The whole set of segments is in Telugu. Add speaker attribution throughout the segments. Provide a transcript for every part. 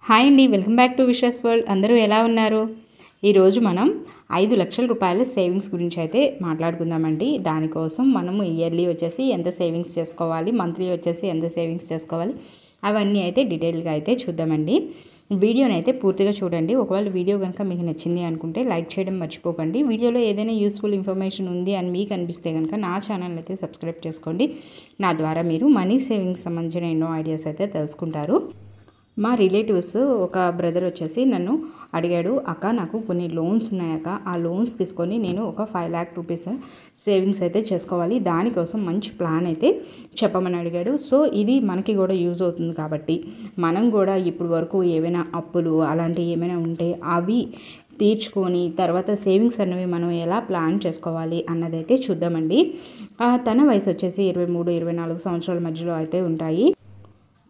Speaker 1: హాయ్ అండి, welcome back to wishes world. అందరూ ఎలా ఉన్నారు? ఈరోజు మనం 5 లక్షల రూపాయల సేవింగ్స్ గురించి అయితే మాట్లాడుకుందామండి. దానికోసం మనము ఇయర్లీ వచ్చేసి ఎంత సేవింగ్స్ చేసుకోవాలి, మంత్లీ వచ్చేసి ఎంత సేవింగ్స్ చేసుకోవాలి, అవన్నీ అయితే డీటెయిల్గా అయితే చూద్దామండి. వీడియోని అయితే పూర్తిగా చూడండి. ఒకవేళ వీడియో కనుక మీకు నచ్చింది అనుకుంటే లైక్ చేయడం మర్చిపోకండి. వీడియోలో ఏదైనా యూస్ఫుల్ ఇన్ఫర్మేషన్ ఉంది అని మీకు అనిపిస్తే కనుక నా ఛానల్ అయితే సబ్స్క్రైబ్ చేసుకోండి. నా ద్వారా మీరు మనీ సేవింగ్స్ సంబంధించిన ఎన్నో ఐడియాస్ అయితే తెలుసుకుంటారు. మా రిలేటివ్స్ ఒక బ్రదర్ వచ్చేసి నన్ను అడిగాడు, అక్క నాకు కొన్ని లోన్స్ ఉన్నాయక్క, ఆ లోన్స్ తీసుకొని నేను ఒక 5 lakh రూపీస్ సేవింగ్స్ అయితే చేసుకోవాలి, దానికోసం మంచి ప్లాన్ అయితే చెప్పమని అడిగాడు. సో ఇది మనకి కూడా యూజ్ అవుతుంది కాబట్టి మనం కూడా ఇప్పుడు వరకు ఏవైనా అప్పులు అలాంటివి ఏమైనా ఉంటే అవి తీర్చుకొని తర్వాత సేవింగ్స్ అనేవి మనం ఎలా ప్లాన్ చేసుకోవాలి అన్నదైతే చూద్దామండి. తన వయసు వచ్చేసి 23-24 సంవత్సరాల మధ్యలో అయితే ఉంటాయి.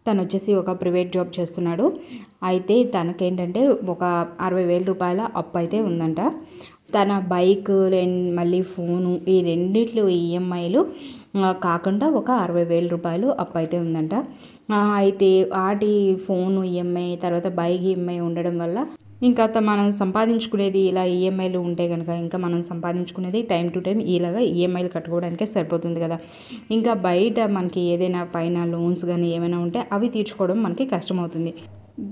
Speaker 1: తను వచ్చేసి ఒక ప్రైవేట్ జాబ్ చేస్తున్నాడు. అయితే తనకేంటంటే ఒక 60,000 రూపాయల అప్పు అయితే ఉందంట. తన బైక్ మళ్ళీ ఫోను ఈ రెండిట్లో ఈఎంఐలు కాకుండా ఒక 60,000 రూపాయలు అప్పు అయితే ఉందంట. అయితే వాటి ఫోను ఈఎంఐ తర్వాత బైక్ ఈఎంఐ ఉండడం వల్ల ఇంకా మనం సంపాదించుకునేది ఇలా ఈఎంఐలు ఉంటే కనుక ఇంకా మనం సంపాదించుకునేది టైం టు టైం ఇలాగా ఈఎంఐలు కట్టుకోవడానికే సరిపోతుంది కదా. ఇంకా బయట మనకి ఏదైనా పైన లోన్స్ కానీ ఏమైనా ఉంటే అవి తీర్చుకోవడం మనకి కష్టమవుతుంది.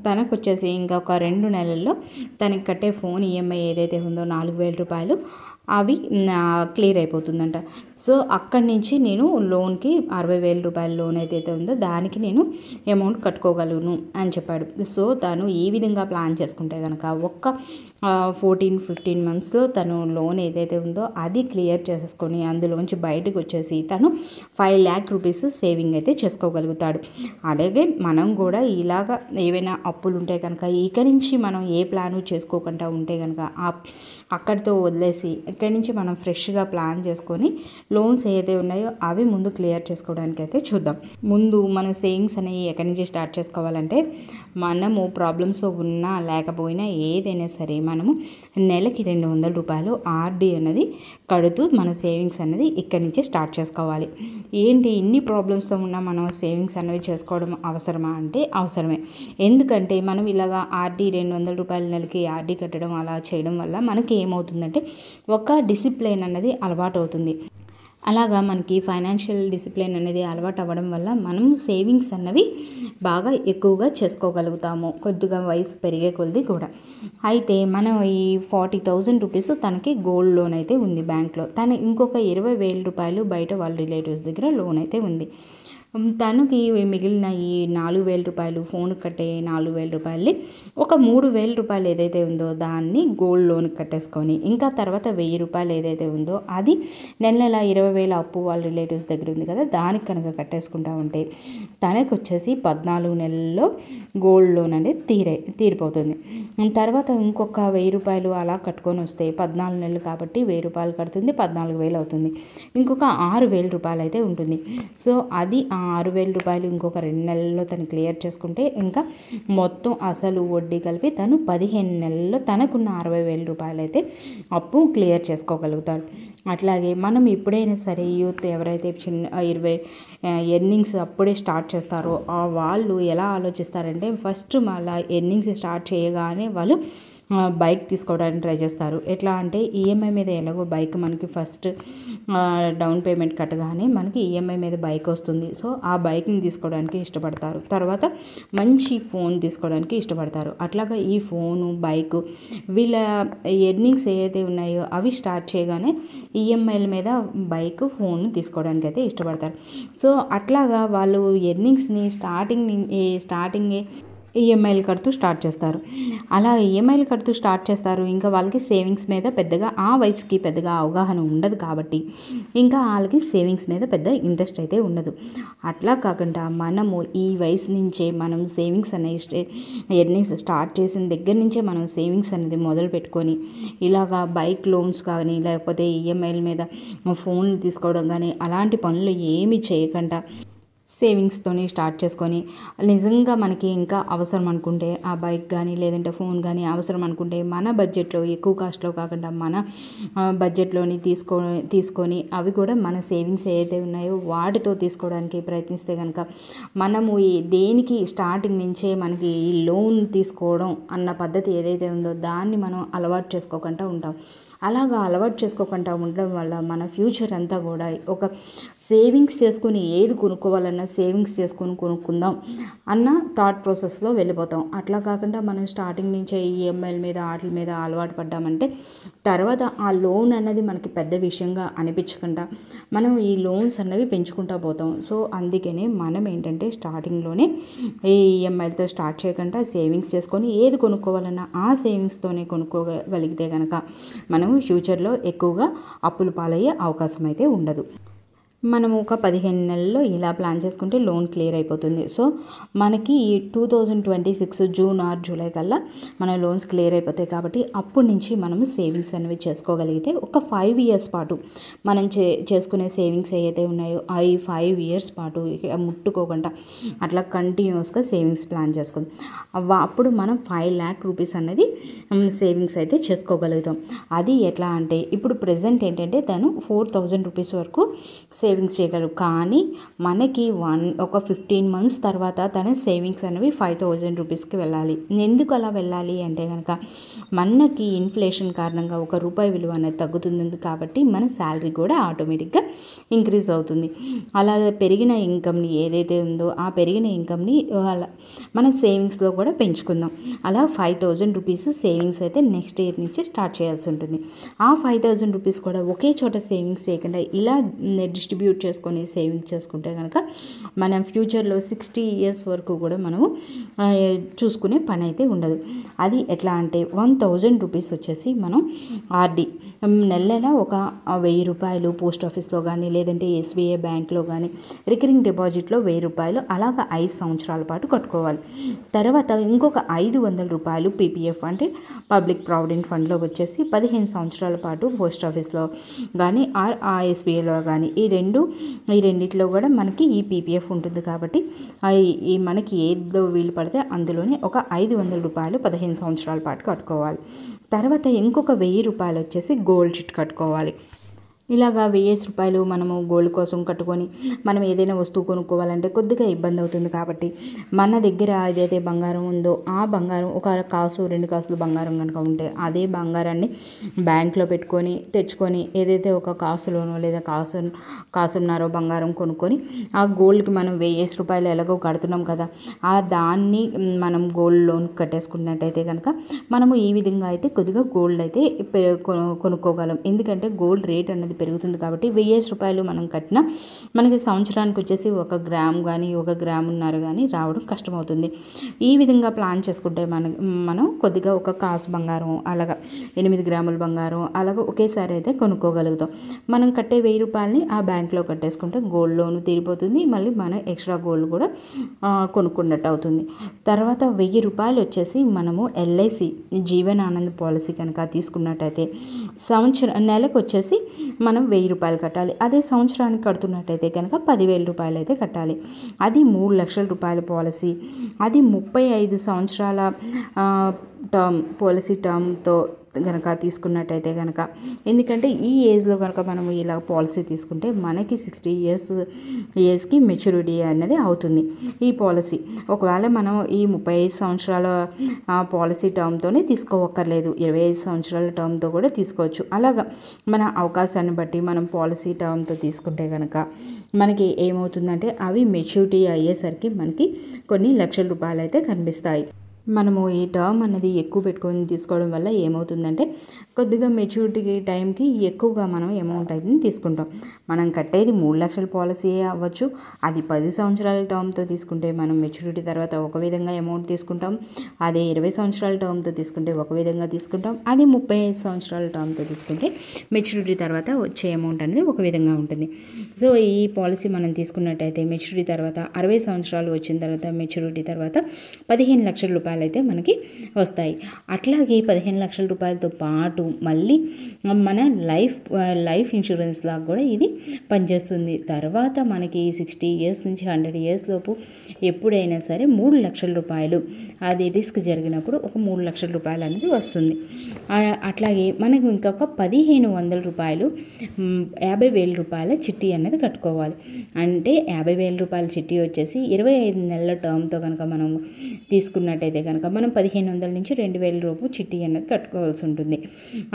Speaker 1: తనకు వచ్చేసి ఇంకా ఒక 2 నెలల్లో తనకి కట్టే ఫోన్ ఈఎంఐ ఏదైతే ఉందో 4,000 రూపాయలు అవి క్లియర్ అయిపోతుందంట. సో అక్కడి నుంచి నేను లోన్కి 60,000 రూపాయల లోన్ ఏదైతే ఉందో దానికి నేను అమౌంట్ కట్టుకోగలను అని చెప్పాడు. సో తను ఈ విధంగా ప్లాన్ చేసుకుంటే కనుక ఒక్క 14-15 మంత్స్లో తను లోన్ ఏదైతే ఉందో అది క్లియర్ చేసేసుకొని అందులోంచి బయటకు వచ్చేసి తను 5 lakh రూపీస్ సేవింగ్ అయితే చేసుకోగలుగుతాడు. అలాగే మనం కూడా ఇలాగ ఏవైనా అప్పులు ఉంటే కనుక ఇక నుంచి మనం ఏ ప్లాను చేసుకోకుండా ఉంటే కనుక అక్కడితో వదిలేసి ఇక్కడి నుంచి మనం ఫ్రెష్గా ప్లాన్ చేసుకొని లోన్స్ ఏదైతే ఉన్నాయో అవి ముందు క్లియర్ చేసుకోవడానికి అయితే చూద్దాం. ముందు మన సేవింగ్స్ అనేవి ఎక్కడి నుంచి స్టార్ట్ చేసుకోవాలంటే మనము ప్రాబ్లమ్స్ ఉన్నా లేకపోయినా ఏదైనా సరే మనము నెలకి 200 రూపాయలు ఆర్డీ అనేది కడుతూ మన సేవింగ్స్ అనేది ఇక్కడి నుంచి స్టార్ట్ చేసుకోవాలి. ఏంటి ఇన్ని ప్రాబ్లమ్స్తో ఉన్నా మనం సేవింగ్స్ అనేవి చేసుకోవడం అవసరమా అంటే అవసరమే. ఎందుకంటే మనం ఇలాగా ఆర్డీ 200 రూపాయల నెలకి ఆర్డీ కట్టడం అలా చేయడం వల్ల మనకి ఏమవుతుందంటే ఒక డిసిప్లిన్ అనేది అలవాటు అవుతుంది. అలాగా మనకి ఫైనాన్షియల్ డిసిప్లిన్ అనేది అలవాటు అవ్వడం వల్ల మనం సేవింగ్స్ అన్నవి బాగా ఎక్కువగా చేసుకోగలుగుతాము కొద్దిగా వయసు పెరిగే కొద్ది కూడా. అయితే మనం ఈ 40,000 రూపీస్ తనకి గోల్డ్ లోన్ అయితే ఉంది బ్యాంక్లో. తను ఇంకొక 20,000 రూపాయలు బయట వాళ్ళ రిలేటివ్స్ దగ్గర లోన్ అయితే ఉంది. తనకి మిగిలిన ఈ 4,000 రూపాయలు ఫోన్ కట్టే 4,000 రూపాయలని ఒక 3,000 రూపాయలు ఏదైతే ఉందో దాన్ని గోల్డ్ లోన్ కట్టేసుకొని ఇంకా తర్వాత 1,000 రూపాయలు ఏదైతే ఉందో అది నెల 20,000 అప్పు వాళ్ళ రిలేటివ్స్ దగ్గర ఉంది కదా దానికి కనుక కట్టేసుకుంటా ఉంటే తనకు వచ్చేసి 14 నెలల్లో గోల్డ్ లోన్ అనేది తీరిపోతుంది. తర్వాత ఇంకొక 1,000 రూపాయలు అలా కట్టుకొని వస్తే 14 నెలలు కాబట్టి 1,000 రూపాయలు కడుతుంది, 14,000 అవుతుంది. ఇంకొక 6,000 రూపాయలు అయితే ఉంటుంది. సో అది 6,000 రూపాయలు ఇంకొక 2 నెలల్లో తను క్లియర్ చేసుకుంటే ఇంకా మొత్తం అసలు వడ్డీ కలిపి తను 15 నెలల్లో తనకున్న 60,000 రూపాయలు అయితే అప్పు క్లియర్ చేసుకోగలుగుతారు. అట్లాగే మనం ఎప్పుడైనా సరే యూత్ ఎవరైతే చిన్న 20 ఎర్నింగ్స్ అప్పుడే స్టార్ట్ చేస్తారో వాళ్ళు ఎలా ఆలోచిస్తారంటే ఫస్ట్ మళ్ళీ ఎర్నింగ్స్ స్టార్ట్ చేయగానే వాళ్ళు బైక్ తీసుకోవడానికి ట్రై చేస్తారు. ఎట్లా అంటే ఈఎంఐ మీద ఎలాగో బైక్ మనకి ఫస్ట్ డౌన్ పేమెంట్ కట్టగానే మనకి ఈఎంఐ మీద బైక్ వస్తుంది. సో ఆ బైక్ని తీసుకోవడానికి ఇష్టపడతారు. తర్వాత మంచి ఫోన్ తీసుకోవడానికి ఇష్టపడతారు. అట్లాగా ఈ ఫోను బైక్ వీళ్ళ ఎర్నింగ్స్ ఏదైతే ఉన్నాయో అవి స్టార్ట్ చేయగానే ఈఎంఐల మీద బైక్ ఫోన్ తీసుకోవడానికి అయితే ఇష్టపడతారు. సో అట్లాగా వాళ్ళు ఎర్నింగ్స్ని స్టార్టింగే ఈఎంఐలు కడుతూ స్టార్ట్ చేస్తారు. అలా ఈఎంఐలు కడుతూ స్టార్ట్ చేస్తారు. ఇంకా వాళ్ళకి సేవింగ్స్ మీద పెద్దగా ఆ వయసుకి పెద్దగా అవగాహన ఉండదు కాబట్టి ఇంకా వాళ్ళకి సేవింగ్స్ మీద పెద్ద ఇంట్రెస్ట్ అయితే ఉండదు. అట్లా కాకుండా మనము ఈ వయసు నుంచే మనం సేవింగ్స్ అనేది ఎర్నింగ్స్ స్టార్ట్ చేసిన దగ్గర నుంచే మనం సేవింగ్స్ అనేది మొదలు పెట్టుకొని ఇలాగా బైక్ లోన్స్ కానీ లేకపోతే ఈఎంఐల మీద ఫోన్లు తీసుకోవడం కానీ అలాంటి పనులు ఏమీ చేయకుండా సేవింగ్స్తోని స్టార్ట్ చేసుకొని నిజంగా మనకి ఇంకా అవసరం అనుకుంటే ఆ బైక్ కానీ లేదంటే ఫోన్ కానీ అవసరం అనుకుంటే మన బడ్జెట్లో ఎక్కువ కాస్ట్లో కాకుండా మన బడ్జెట్లోని తీసుకొని అవి కూడా మన సేవింగ్స్ ఏదైతే ఉన్నాయో వాటితో తీసుకోవడానికి ప్రయత్నిస్తే కనుక మనము దేనికి స్టార్టింగ్ నుంచే మనకి ఈ లోన్ తీసుకోవడం అన్న పద్ధతి ఏదైతే ఉందో దాన్ని మనం అలవాటు చేసుకోకుండా ఉంటాం. అలాగా అలవాటు చేసుకోకుండా ఉండడం వల్ల మన ఫ్యూచర్ అంతా కూడా ఒక సేవింగ్స్ చేసుకుని ఏది కొనుక్కోవాలన్నా సేవింగ్స్ చేసుకుని కొనుక్కుందాం అన్న థాట్ ప్రాసెస్లో వెళ్ళిపోతాం. అట్లా కాకుండా మనం స్టార్టింగ్ నుంచే ఈఎంఐల మీద వాటి మీద అలవాటు పడ్డామంటే తర్వాత ఆ లోన్ అన్నది మనకి పెద్ద విషయంగా అనిపించకుండా మనం ఈ లోన్స్ అన్నవి పెంచుకుంటూ పోతాం. సో అందుకనే మనం ఏంటంటే స్టార్టింగ్లోనే ఈ ఈఎంఐలతో స్టార్ట్ చేయకుండా సేవింగ్స్ చేసుకొని ఏది కొనుక్కోవాలన్నా ఆ సేవింగ్స్తోనే కొనుక్కోగలిగితే కనుక మనం ఫ్యూచర్లో ఎక్కువగా అప్పులు పాలయ్యే అవకాశం అయితే ఉండదు. మనము ఒక 15 నెలల్లో ఇలా ప్లాన్ చేసుకుంటే లోన్ క్లియర్ అయిపోతుంది. సో మనకి ఈ 2026 జూన్ ఆర్ జూలై కల్లా మన లోన్స్ క్లియర్ అయిపోతాయి. కాబట్టి అప్పటి నుంచి మనము సేవింగ్స్ అనేవి చేసుకోగలిగితే ఒక 5 ఇయర్స్ పాటు మనం చేసుకునే సేవింగ్స్ ఏవైతే ఉన్నాయో ఈ 5 ఇయర్స్ పాటు ముట్టుకోకుండా అట్లా కంటిన్యూస్గా సేవింగ్స్ ప్లాన్ చేసుకుందాం. అప్పుడు మనం 5 lakh రూపీస్ అనేది సేవింగ్స్ అయితే చేసుకోగలుగుతాం. అది ఎట్లా అంటే ఇప్పుడు ప్రెజెంట్ ఏంటంటే తను 4,000 రూపీస్ వరకు సేవింగ్స్ చేయగలరు. కానీ మనకి ఒక 15 months తర్వాత తన సేవింగ్స్ అనేవి 5,000 రూపీస్కి వెళ్ళాలి. ఎందుకు అలా వెళ్ళాలి అంటే కనుక మనకి ఇన్ఫ్లేషన్ కారణంగా ₹1 విలువ అనేది తగ్గుతుంది. కాబట్టి మన శాలరీ కూడా ఆటోమేటిక్గా ఇంక్రీజ్ అవుతుంది. అలా పెరిగిన ఇన్కమ్ని ఏదైతే ఉందో ఆ పెరిగిన ఇన్కమ్ని మన సేవింగ్స్లో కూడా పెంచుకుందాం. అలా 5,000 రూపీస్ సేవింగ్స్ అయితే నెక్స్ట్ ఇయర్ నుంచి స్టార్ట్ చేయాల్సి ఉంటుంది. ఆ 5,000 రూపీస్ కూడా ఒకే చోట సేవింగ్స్ చేయకుండా ఇలా డిస్ట్రిబ్యూట్ చేసుకొని సేవింగ్ చేసుకుంటే కనుక మనం ఫ్యూచర్లో 60 ఇయర్స్ వరకు కూడా మనము చూసుకునే పని అయితే ఉండదు. అది ఎట్లా అంటే 1,000 రూపీస్ వచ్చేసి మనం ఆర్డీ నెల ఒక ₹1,000 పోస్ట్ ఆఫీస్లో కానీ లేదంటే ఎస్బీఐ బ్యాంక్లో కానీ రికరింగ్ డిపాజిట్లో ₹1,000 అలాగ 5 సంవత్సరాల పాటు కట్టుకోవాలి. తర్వాత ఇంకొక ₹500 పీపీఎఫ్ అంటే పబ్లిక్ ప్రావిడెంట్ ఫండ్లో వచ్చేసి 15 సంవత్సరాల పాటు పోస్ట్ ఆఫీస్లో కానీ ఆ ఎస్బీఐలో కానీ ఈ రెండిట్లో కూడా మనకి ఈ పీపీఎఫ్ ఉంటుంది. కాబట్టి ఈ మనకి ఏదో వీలు పడితే అందులోనే ఒక ₹500 15 సంవత్సరాల పాటు కట్టుకోవాలి. తర్వాత ఇంకొక ₹1,000 వచ్చేసి గోల్డ్ చిట్ కట్టుకోవాలి. ఇలాగా ₹1,000 మనము గోల్డ్ కోసం కట్టుకొని మనం ఏదైనా వస్తువు కొనుక్కోవాలంటే కొద్దిగా ఇబ్బంది అవుతుంది. కాబట్టి మన దగ్గర ఏదైతే బంగారం ఉందో ఆ బంగారం ఒక 1 కాసు 2 కాసులు బంగారం కనుక ఉంటే అదే బంగారాన్ని బ్యాంక్లో పెట్టుకొని తెచ్చుకొని ఏదైతే ఒక కాసులోనో లేదా కాసున్నర బంగారం కొనుక్కొని ఆ గోల్డ్కి మనం ₹1,000 ఎలాగో కడుతున్నాం కదా ఆ దాన్ని మనం గోల్డ్ లోన్ కట్టేసుకున్నట్టయితే కనుక మనము ఈ విధంగా అయితే కొద్దిగా గోల్డ్ అయితే కొనుక్కోగలం. ఎందుకంటే గోల్డ్ రేట్ అనేది పెరుగుతుంది. కాబట్టి ₹1,000 మనం కట్టినా మనకి సంవత్సరానికి వచ్చేసి 1 గ్రామ్ కానీ 1 గ్రామున్నర కానీ రావడం కష్టమవుతుంది. ఈ విధంగా ప్లాన్ చేసుకుంటే మనం కొద్దిగా ఒక కాసు బంగారం అలాగా 8 గ్రాముల బంగారం అలాగా ఒకేసారి అయితే కొనుక్కోగలుగుతాం. మనం కట్టే ₹1,000 ఆ బ్యాంక్లో కట్టేసుకుంటే గోల్డ్ లోన్ తీరిపోతుంది. మళ్ళీ మనం ఎక్స్ట్రా గోల్డ్ కూడా కొనుక్కున్నట్టు అవుతుంది. తర్వాత ₹1,000 వచ్చేసి మనము ఎల్ఐసి జీవన్ ఆనంద్ పాలసీ కనుక తీసుకున్నట్టయితే నెలకు వచ్చేసి మనం ₹1,000 కట్టాలి. అదే సంవత్సరానికి కడుతున్నట్టయితే కనుక ₹10,000 అయితే కట్టాలి. అది ₹3,00,000 పాలసీ. అది 35 సంవత్సరాల పాలసీ టర్మ్తో కనుక తీసుకున్నట్టయితే కనుక ఎందుకంటే ఈ ఏజ్లో కనుక మనం ఇలా పాలసీ తీసుకుంటే మనకి 60 ఇయర్స్కి మెచ్యూరిటీ అనేది అవుతుంది ఈ పాలసీ. ఒకవేళ మనం ఈ 35 సంవత్సరాల పాలసీ టర్మ్తోనే తీసుకోవక్కర్లేదు, 25 సంవత్సరాల టర్మ్తో కూడా తీసుకోవచ్చు. అలాగా మన అవకాశాన్ని బట్టి మనం పాలసీ టర్మ్తో తీసుకుంటే కనుక మనకి ఏమవుతుందంటే అవి మెచ్యూరిటీ అయ్యేసరికి మనకి కొన్ని ₹1,00,000 అయితే కనిపిస్తాయి. మనము ఈ టర్మ్ అనేది ఎక్కువ పెట్టుకొని తీసుకోవడం వల్ల ఏమవుతుందంటే కొద్దిగా మెచ్యూరిటీ టైంకి ఎక్కువగా మనం అమౌంట్ అయితే తీసుకుంటాం. మనం కట్టేది ₹3,00,000 పాలసీ అవ్వచ్చు. అది 10 సంవత్సరాల టర్మ్తో తీసుకుంటే మనం మెచ్యూరిటీ తర్వాత ఒక విధంగా అమౌంట్ తీసుకుంటాం. అదే 20 సంవత్సరాల టర్మ్తో తీసుకుంటే ఒక విధంగా తీసుకుంటాం. అది 35 సంవత్సరాల టర్మ్తో తీసుకుంటే మెచ్యూరిటీ తర్వాత వచ్చే అమౌంట్ అనేది ఒక విధంగా ఉంటుంది. సో ఈ పాలసీ మనం తీసుకున్నట్టయితే మెచ్యూరిటీ తర్వాత 60 సంవత్సరాలు వచ్చిన తర్వాత మెచ్యూరిటీ తర్వాత ₹15,00,000 రూపాయలు అయితే మనకి వస్తాయి. అట్లాగే 15 లక్షల రూపాయలతో పాటు మళ్ళీ మన లైఫ్ ఇన్సూరెన్స్ లాగా కూడా ఇది పనిచేస్తుంది. తర్వాత మనకి 60 ఇయర్స్ నుంచి 100 ఇయర్స్ లోపు ఎప్పుడైనా సరే 3 లక్షల రూపాయలు అది రిస్క్ జరిగినప్పుడు ఒక 3 లక్షల రూపాయలు అనేది వస్తుంది. అట్లాగే మనకు ఇంకొక 1500 రూపాయలు 50,000 రూపాయల చిట్టి అనేది కట్టుకోవాలి. అంటే 50,000 రూపాయల చిట్టి వచ్చేసి 25 నెలల టర్మ్తో కనుక మనం తీసుకున్నట్టయితే కనుక మనం 1500 నుంచి 2000 రూపు చిట్టి అనేది కట్టుకోవాల్సి ఉంటుంది.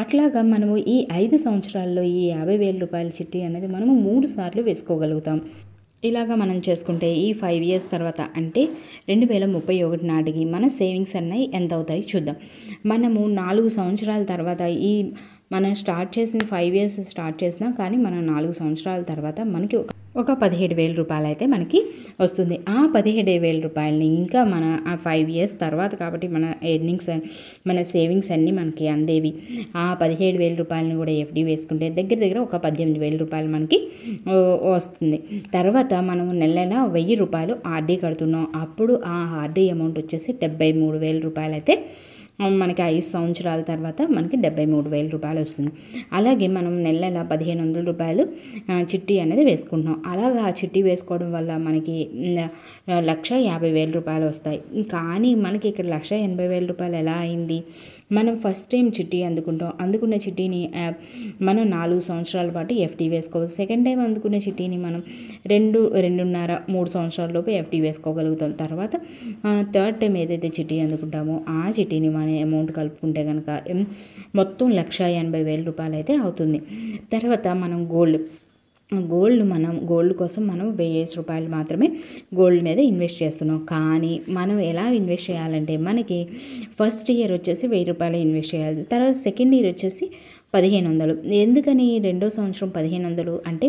Speaker 1: అట్లాగా మనము ఈ 5 సంవత్సరాల్లో ఈ 50,000 రూపాయల చిట్టి అనేది మనము 3 సార్లు వేసుకోగలుగుతాం. ఇలాగా మనం చేసుకుంటే ఈ 5 ఇయర్స్ తర్వాత అంటే 2031 నాటికి మన సేవింగ్స్ అన్నవి ఎంత అవుతాయి చూద్దాం. మనము 4 సంవత్సరాల తర్వాత మనం స్టార్ట్ చేసిన 5 ఇయర్స్ స్టార్ట్ చేసినా కానీ మనం 4 సంవత్సరాల తర్వాత మనకి ఒక 17,000 రూపాయలు అయితే మనకి వస్తుంది. ఆ 17,000 రూపాయలని ఇంకా మన ఆ 5 ఇయర్స్ తర్వాత కాబట్టి మన ఎర్నింగ్స్ మన సేవింగ్స్ అన్నీ మనకి అందేవి. ఆ 17,000 రూపాయలని కూడా ఎఫ్డి వేసుకుంటే దగ్గర ఒక 18,000 రూపాయలు మనకి వస్తుంది. తర్వాత మనం నెల 1,000 రూపాయలు ఆర్డీ కడుతున్నాం. అప్పుడు ఆ ఆర్డీ అమౌంట్ వచ్చేసి 73,000 రూపాయలు అయితే మనకి 5 సంవత్సరాల తర్వాత మనకి 73,000 రూపాయలు వస్తుంది. అలాగే మనం నెల 1,500 రూపాయలు చిట్టి అనేది వేసుకుంటున్నాం. అలాగా ఆ చిట్టి వేసుకోవడం వల్ల మనకి 1,50,000 రూపాయలు వస్తాయి. కానీ మనకి ఇక్కడ 1,80,000 రూపాయలు ఎలా అయింది? మనం ఫస్ట్ టైం చిట్టి అందుకున్న చిట్టిని మనం 4 సంవత్సరాల పాటు ఎఫ్డి వేసుకోవాలి. సెకండ్ టైం అందుకున్న చిట్టిని మనం 2.5-3 సంవత్సరాల లోపు ఎఫ్డి వేసుకోగలుగుతాం. తర్వాత థర్డ్ టైం ఏదైతే చిట్టి అందుకుంటామో ఆ చిట్టిని మన అమౌంట్ కలుపుకుంటే కనుక మొత్తం 1,80,000 రూపాయలు అయితే అవుతుంది. తర్వాత మనం గోల్డ్ కోసం మనం 1,000 రూపాయలు మాత్రమే గోల్డ్ మీద ఇన్వెస్ట్ చేస్తున్నాం. కానీ మనం ఎలా ఇన్వెస్ట్ చేయాలంటే మనకి ఫస్ట్ ఇయర్ వచ్చేసి 1,000 రూపాయలు ఇన్వెస్ట్ చేయాలి. తర్వాత సెకండ్ ఇయర్ వచ్చేసి 1,500. ఎందుకని రెండో సంవత్సరం 1,500 అంటే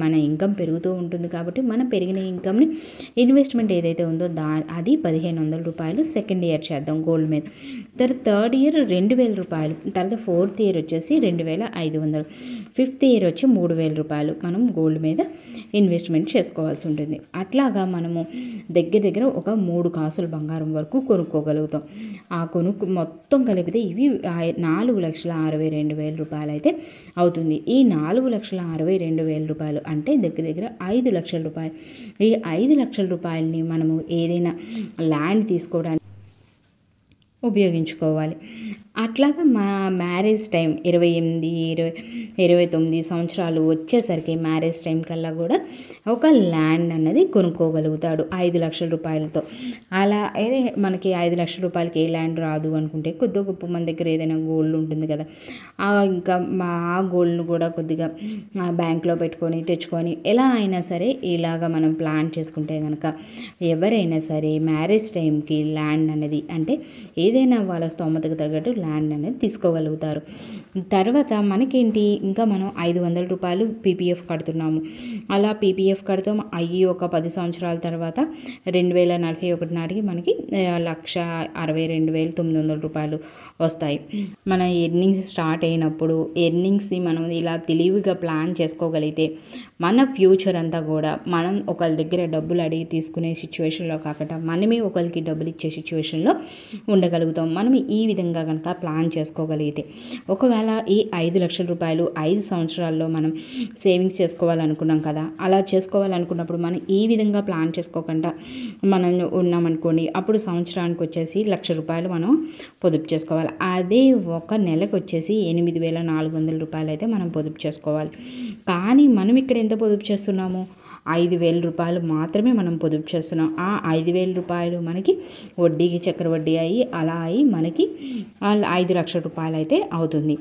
Speaker 1: మన ఇన్కమ్ పెరుగుతూ ఉంటుంది కాబట్టి మనం పెరిగిన ఇన్కమ్ని ఇన్వెస్ట్మెంట్ ఏదైతే ఉందో అది 1,500 రూపాయలు సెకండ్ ఇయర్ చేద్దాం గోల్డ్ మీద. తర్వాత థర్డ్ ఇయర్ 2,000 రూపాయలు. తర్వాత ఫోర్త్ ఇయర్ వచ్చేసి 2,500. ఫిఫ్త్ ఇయర్ వచ్చి 3,000 రూపాయలు మనం గోల్డ్ మీద ఇన్వెస్ట్మెంట్ చేసుకోవాల్సి ఉంటుంది. అట్లాగా మనము దగ్గర ఒక 3 కాసులు బంగారం వరకు కొనుక్కోగలుగుతాం. ఆ మొత్తం కలిపితే ఇవి 4,62,000 రూపాయలు అయితే అవుతుంది. ఈ 4,62,000 రూపాయలు అంటే దగ్గర 5 లక్షల రూపాయలు. ఈ 5 లక్షల రూపాయలని మనము ఏదైనా ల్యాండ్ తీసుకోవడానికి ఉపయోగించుకోవాలి. అట్లాగా మా మ్యారేజ్ టైం 28-29 సంవత్సరాలు వచ్చేసరికి మ్యారేజ్ టైం కల్లా కూడా ఒక ల్యాండ్ అన్నది కొనుక్కోగలుగుతాడు 5 లక్షల రూపాయలతో. అలా అయితే మనకి 5 లక్షల రూపాయలకి ఏ ల్యాండ్ రాదు అనుకుంటే కొద్దిగా గొప్ప మన దగ్గర ఏదైనా గోల్డ్ ఉంటుంది కదా, ఇంకా ఆ గోల్డ్ను కూడా కొద్దిగా బ్యాంక్లో పెట్టుకొని తెచ్చుకొని ఎలా అయినా సరే ఇలాగా మనం ప్లాన్ చేసుకుంటే కనుక ఎవరైనా సరే మ్యారేజ్ టైంకి ల్యాండ్ అనేది అంటే ఏదైనా వాళ్ళ స్తోమతకు తగ్గట్టు ల్యాండ్ అనేది తీసుకోగలుగుతారు. తర్వాత మనకేంటి ఇంకా మనం 500 రూపాయలు పీపీఎఫ్ కడుతున్నాము. అలా పీపీఎఫ్ కడతాం ఒక 10 సంవత్సరాల తర్వాత 2041 నాటికి మనకి 1,62,900 రూపాయలు వస్తాయి. మన ఎర్నింగ్స్ స్టార్ట్ అయినప్పుడు ఎర్నింగ్స్ని మనం ఇలా తెలివిగా ప్లాన్ చేసుకోగలిగితే మన ఫ్యూచర్ అంతా కూడా మనం ఒకరి దగ్గర డబ్బులు అడిగి తీసుకునే సిచ్యువేషన్లో కాకుండా మనమే ఒకరికి డబ్బులు ఇచ్చే సిచ్యువేషన్లో ఉండగలుగుతాం. మనం ఈ విధంగా కనుక ప్లాన్ చేసుకోగలిగితే ఒకవేళ ఈ 5 లక్షల రూపాయలు 5 సంవత్సరాల్లో మనం సేవింగ్స్ చేసుకోవాలనుకున్నాం కదా, అలా చేసుకోవాలనుకున్నప్పుడు మనం ఈ విధంగా ప్లాన్ చేసుకోకుండా మనం ఉన్నామనుకోండి, అప్పుడు సంవత్సరానికి వచ్చేసి 1,00,000 రూపాయలు మనం పొదుపు చేసుకోవాలి. అదే ఒక నెలకు వచ్చేసి 8,400 రూపాయలు అయితే మనం పొదుపు చేసుకోవాలి. కానీ మనం ఇక్కడ ఎంత పొదుపు చేస్తున్నాము? 5,000 రూపాయలు మాత్రమే మనం పొదుపు చేస్తున్నాం. ఆ 5,000 రూపాయలు మనకి వడ్డీకి చక్కెర వడ్డీ అలా అయ్యి మనకి 5 లక్షల రూపాయలు అయితే అవుతుంది.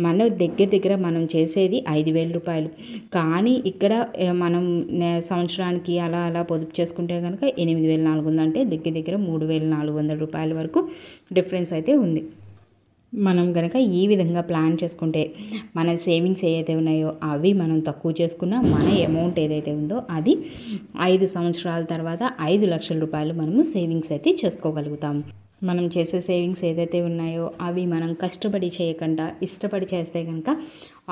Speaker 1: మన దగ్గర మనం చేసేది 5,000 రూపాయలు. కానీ ఇక్కడ మనం సంవత్సరానికి అలా పొదుపు చేసుకుంటే కనుక 8,400 అంటే దగ్గర 3,400 రూపాయల వరకు డిఫరెన్స్ అయితే ఉంది. మనం కనుక ఈ విధంగా ప్లాన్ చేసుకుంటే మన సేవింగ్స్ ఏదైతే ఉన్నాయో అవి మనం తక్కువ చేసుకున్న మన అమౌంట్ ఏదైతే ఉందో అది 5 సంవత్సరాల తర్వాత 5 లక్షల రూపాయలు మనము సేవింగ్స్ అయితే చేసుకోగలుగుతాము. మనం చేసే సేవింగ్స్ ఏదైతే ఉన్నాయో అవి మనం కష్టపడి చేయకుండా ఇష్టపడి చేస్తే కనుక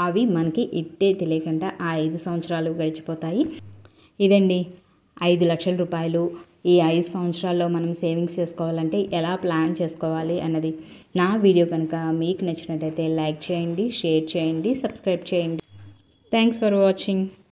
Speaker 1: అవి మనకి ఇట్టే తెలియకుండా ఆ 5 సంవత్సరాలు గడిచిపోతాయి. ఇదండి 5 లక్షల రూపాయలు ఈ 5 సంవత్సరాల్లో మనం సేవింగ్స్ చేసుకోవాలంటే ఎలా ప్లాన్ చేసుకోవాలి అన్నది. నా వీడియో కనుక మీకు నచ్చినట్టయితే లైక్ చేయండి, షేర్ చేయండి, సబ్స్క్రైబ్ చేయండి. Thanks for watching.